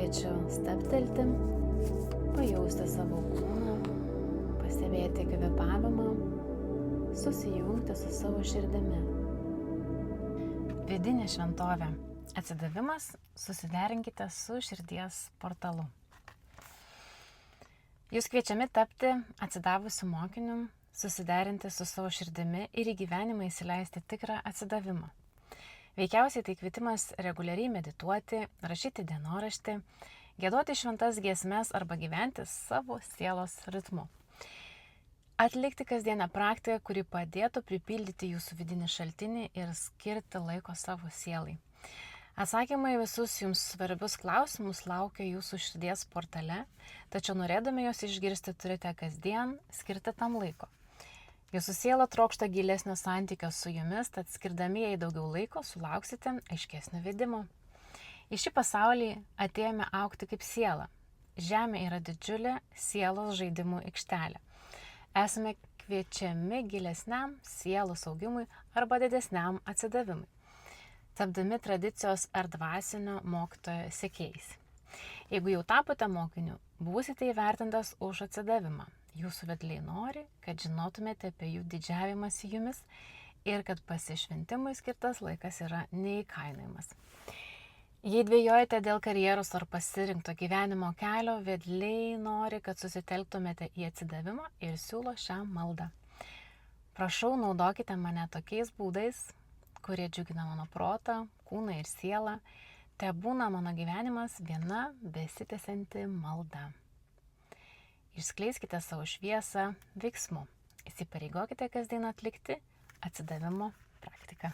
kviečiu stabtelti, pajausti savo kūną, pastebėti kvėpavimą, susijungti su savo širdimi. Vidinė šventovė. Atsidavimas, susiderinkite su širdies portalu. Jūs kviečiami tapti atsidavusiu mokiniu, susiderinti su savo širdimi ir į gyvenimą įsileisti tikrą atsidavimą. Veikiausiai tai kvietimas reguliariai medituoti, rašyti dienoraštį, giedoti šventas giesmes arba gyventi savo sielos ritmu. Atlikti kasdienę praktiką, kuri padėtų pripildyti jūsų vidinį šaltinį ir skirti laiko savo sielai. Atsakymai visus jums svarbius klausimus laukia jūsų širdies portale, tačiau norėdami juos išgirsti turite kasdien skirti tam laiko. Jūsų siela trokšta gilesnio santykio su jumis, tad skirdami jai daugiau laiko sulauksite aiškesnio vedimo. Į šį pasaulį atėjome augti kaip siela. Žemė yra didžiulė sielos žaidimų aikštelė. Esame kviečiami gilesniam sielos augimui arba didesniam atsidavimui, tapdami tradicijos ar dvasinio mokytojo sekėjais. Jeigu jau tapote mokiniu, būsite įvertintas už atsidavimą. Jūsų vedliai nori, kad žinotumėte apie jų didžiavimąsi jumis ir kad pasišventimui skirtas laikas yra neįkainojamas. Jei dvejojate dėl karjeros ar pasirinkto gyvenimo kelio, vedliai nori, kad susitelktumėte į atsidavimą ir siūlo šią maldą. Prašau, naudokite mane tokiais būdais, kurie džiugina mano protą, kūną ir sielą. Te būna mano gyvenimas viena besitęsianti malda. Išskleiskite savo šviesą veiksmu. Įsipareigokite kasdien atlikti atsidavimo praktiką.